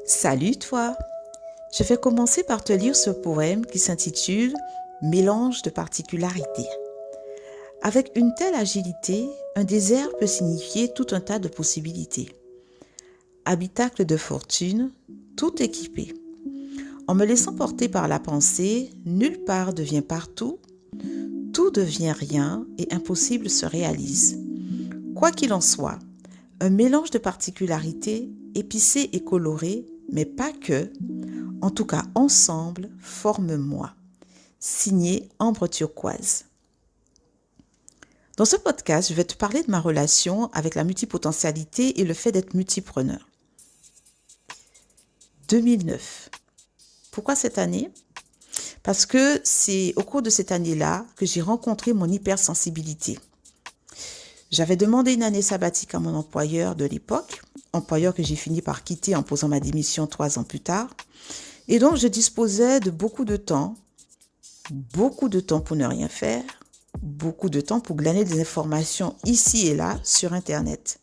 Salut toi! Je vais commencer par te lire ce poème qui s'intitule « Mélange de particularités ». Avec une telle agilité, un désert peut signifier tout un tas de possibilités. Habitacle de fortune, tout équipé. En me laissant porter par la pensée, nulle part devient partout, tout devient rien et impossible se réalise. Quoi qu'il en soit, un mélange de particularités, épicé et coloré, mais pas que, en tout cas ensemble, forment moi. Signé Ambre Turquoise. Dans ce podcast, je vais te parler de ma relation avec la multipotentialité et le fait d'être multipreneur. 2009. Pourquoi cette année? Parce que c'est au cours de cette année-là que j'ai rencontré mon hypersensibilité. J'avais demandé une année sabbatique à mon employeur de l'époque, employeur que j'ai fini par quitter en posant ma démission 3 ans plus tard. Et donc, je disposais de beaucoup de temps pour ne rien faire, beaucoup de temps pour glaner des informations ici et là sur Internet.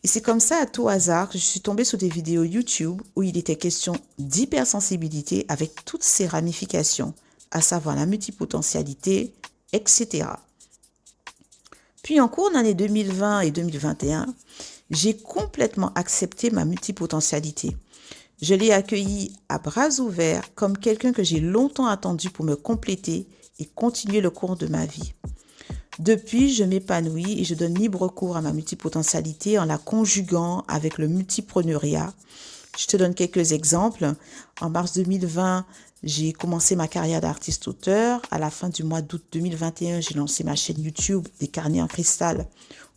Et c'est comme ça, à tout hasard, que je suis tombée sur des vidéos YouTube où il était question d'hypersensibilité avec toutes ses ramifications, à savoir la multipotentialité, etc. Puis en cours d'année 2020 et 2021, j'ai complètement accepté ma multipotentialité. Je l'ai accueillie à bras ouverts comme quelqu'un que j'ai longtemps attendu pour me compléter et continuer le cours de ma vie. Depuis, je m'épanouis et je donne libre cours à ma multipotentialité en la conjuguant avec le multipreneuriat. Je te donne quelques exemples. En mars 2020, j'ai commencé ma carrière d'artiste-auteur. À la fin du mois d'août 2021, j'ai lancé ma chaîne YouTube des carnets en cristal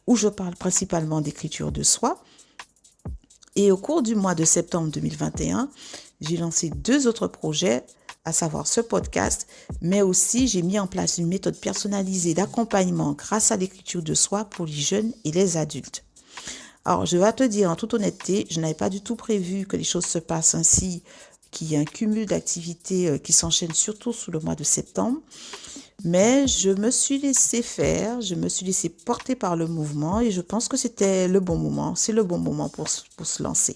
où je parle principalement d'écriture de soi. Et au cours du mois de septembre 2021, j'ai lancé 2 autres projets, à savoir ce podcast, mais aussi j'ai mis en place une méthode personnalisée d'accompagnement grâce à l'écriture de soi pour les jeunes et les adultes. Alors, je vais te dire en toute honnêteté, je n'avais pas du tout prévu que les choses se passent ainsi, qu'il y ait un cumul d'activités qui s'enchaînent surtout sous le mois de septembre. Mais je me suis laissée faire, je me suis laissée porter par le mouvement et je pense que c'était le bon moment, c'est le bon moment pour se lancer.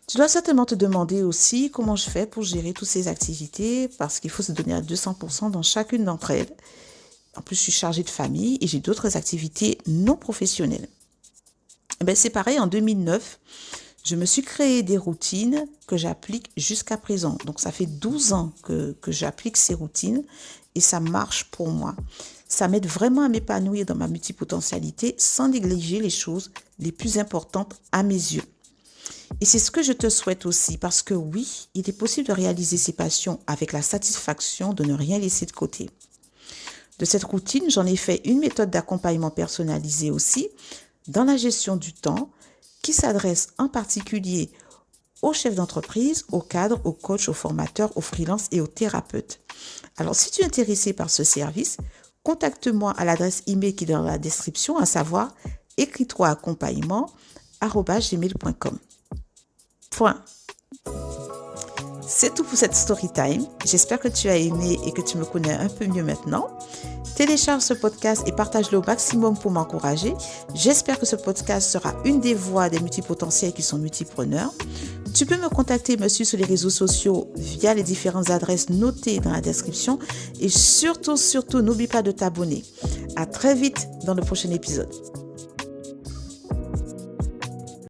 Tu dois certainement te demander aussi comment je fais pour gérer toutes ces activités parce qu'il faut se donner à 200% dans chacune d'entre elles. En plus, je suis chargée de famille et j'ai d'autres activités non professionnelles. C'est pareil, en 2009, je me suis créé des routines que j'applique jusqu'à présent. Donc, ça fait 12 ans que j'applique ces routines et ça marche pour moi. Ça m'aide vraiment à m'épanouir dans ma multipotentialité sans négliger les choses les plus importantes à mes yeux. Et c'est ce que je te souhaite aussi parce que oui, il est possible de réaliser ses passions avec la satisfaction de ne rien laisser de côté. De cette routine, j'en ai fait une méthode d'accompagnement personnalisée aussi dans la gestion du temps qui s'adresse en particulier aux chefs d'entreprise, aux cadres, aux coachs, aux formateurs, aux freelances et aux thérapeutes. Alors, si tu es intéressé par ce service, contacte-moi à l'adresse email qui est dans la description, à savoir écris-toi accompagnement@gmail.com. Point. C'est tout pour cette story time. J'espère que tu as aimé et que tu me connais un peu mieux maintenant. Télécharge ce podcast et partage-le au maximum pour m'encourager. J'espère que ce podcast sera une des voix des multipotentiels qui sont multipreneurs. Tu peux me contacter et me suivre sur les réseaux sociaux via les différentes adresses notées dans la description. Et surtout, n'oublie pas de t'abonner. À très vite dans le prochain épisode.